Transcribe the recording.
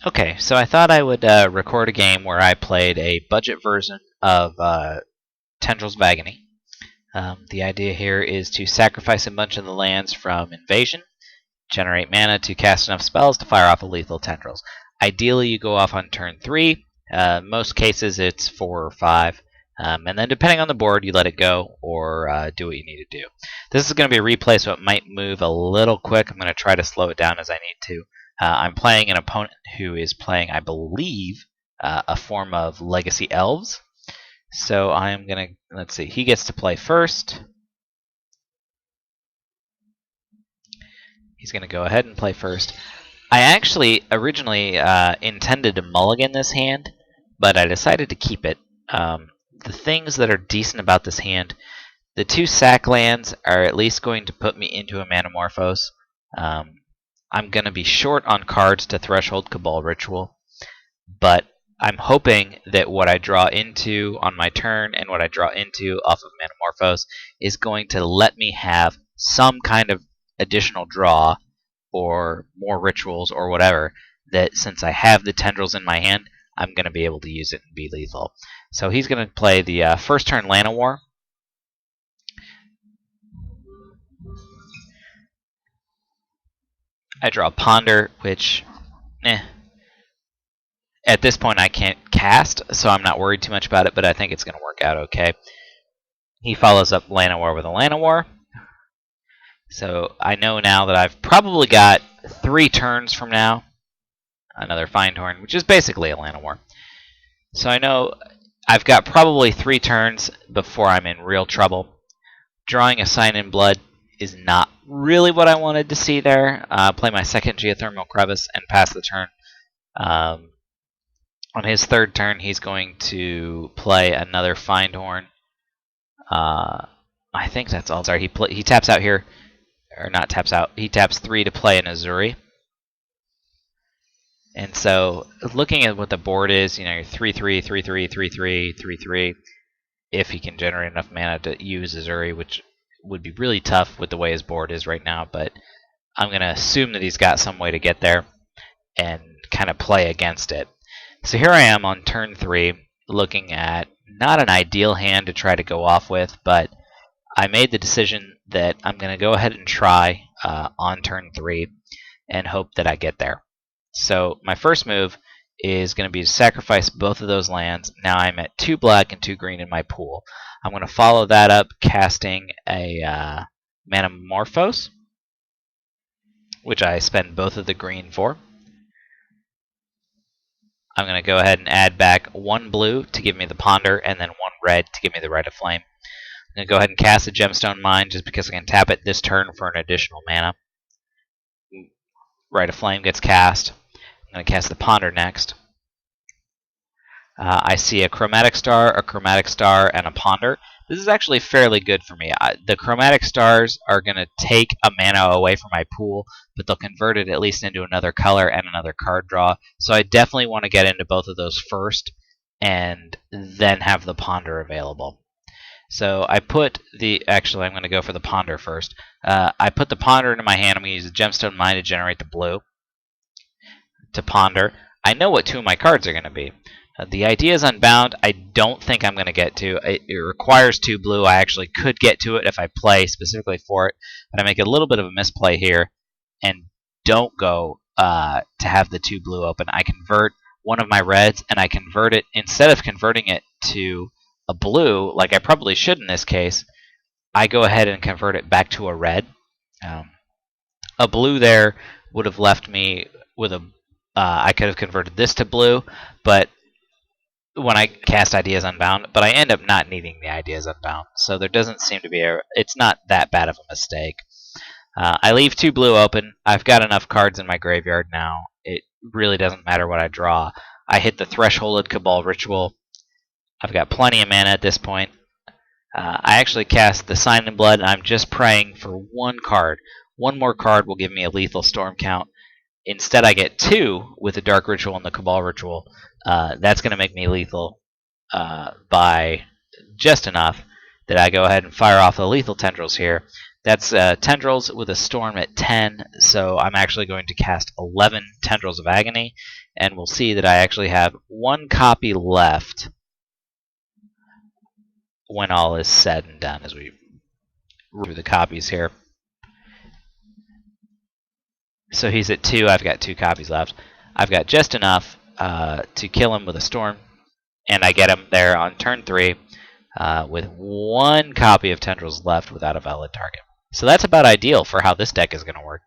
Okay, so I thought I would record a game where I played a budget version of Tendrils of Agony. The idea here is to sacrifice a bunch of the lands from Invasion, generate mana to cast enough spells to fire off a lethal Tendrils. Ideally, you go off on turn 3. Most cases, it's 4 or 5. And then depending on the board, you let it go or do what you need to do. This is going to be a replay, so it might move a little quick. I'm going to try to slow it down as I need to. I'm playing an opponent who is playing, I believe, a form of Legacy Elves. So I'm going to, let's see, he gets to play first. He's going to go ahead and play first. I actually originally intended to mulligan this hand, but I decided to keep it. The things that are decent about this hand, the 2 sack lands are at least going to put me into a Manamorphose. I'm going to be short on cards to Threshold Cabal Ritual, but I'm hoping that what I draw into on my turn and what I draw into off of Manamorphose is going to let me have some kind of additional draw or more rituals or whatever, that since I have the Tendrils in my hand, I'm going to be able to use it and be lethal. So he's going to play the first turn Llanowar. I draw Ponder, which, at this point I can't cast, so I'm not worried too much about it, but I think it's going to work out okay. He follows up Llanowar with a Llanowar. So I know now that I've probably got 3 turns from now another Findhorn, which is basically a Llanowar. So I know I've got probably 3 turns before I'm in real trouble. Drawing a Sign in Blood is not really what I wanted to see there. Play my second Geothermal Crevice and pass the turn. On his 3rd turn, he's going to play another Findhorn. I think that's all. Sorry, he taps out here. Or not taps out. He taps 3 to play an Azuri. And so, looking at what the board is, you're 3-3, 3-3, 3-3, 3-3. If he can generate enough mana to use Azuri, which would be really tough with the way his board is right now, but I'm going to assume that he's got some way to get there and kind of play against it. So here I am on turn 3, looking at not an ideal hand to try to go off with, but I made the decision that I'm going to go ahead and try on turn 3 and hope that I get there. So my first move is going to be to sacrifice both of those lands. Now I'm at 2 black and 2 green in my pool. I'm going to follow that up casting a Manamorphose, which I spend both of the green for. I'm going to go ahead and add back 1 blue to give me the Ponder and then 1 red to give me the Rite of Flame. I'm going to go ahead and cast a Gemstone Mine just because I can tap it this turn for an additional mana. Rite of Flame gets cast. I'm going to cast the Ponder next. I see a Chromatic Star, and a Ponder. This is actually fairly good for me. The Chromatic Stars are going to take a mana away from my pool, but they'll convert it at least into another color and another card draw. So I definitely want to get into both of those first and then have the Ponder available. So I put the... Actually, I'm going to go for the Ponder first. I put the Ponder into my hand. I'm going to use the Gemstone Mine to generate the blue to Ponder. I know what 2 of my cards are going to be. The Ideas Unbound, I don't think I'm going to get to. It requires 2 blue. I actually could get to it if I play specifically for it, but I make a little bit of a misplay here and don't go to have the 2 blue open. I convert one of my reds, and I convert it, instead of converting it to a blue, like I probably should in this case, I go ahead and convert it back to a red. A blue there would have left me with a... I could have converted this to blue, but when I cast Ideas Unbound, but I end up not needing the Ideas Unbound, so there doesn't seem to be it's not that bad of a mistake. I leave 2 blue open. I've got enough cards in my graveyard now. It really doesn't matter what I draw. I hit the Thresholded Cabal Ritual. I've got plenty of mana at this point. I actually cast the Sign in Blood, and I'm just praying for 1 card. 1 more card will give me a lethal storm count. Instead, I get 2 with the Dark Ritual and the Cabal Ritual. That's going to make me lethal by just enough that I go ahead and fire off the lethal Tendrils here. That's Tendrils with a Storm at 10, so I'm actually going to cast 11 Tendrils of Agony, and we'll see that I actually have 1 copy left when all is said and done as we roll through the copies here. So he's at 2, I've got 2 copies left. I've got just enough to kill him with a Storm, and I get him there on turn 3 with 1 copy of Tendrils left without a valid target. So that's about ideal for how this deck is going to work.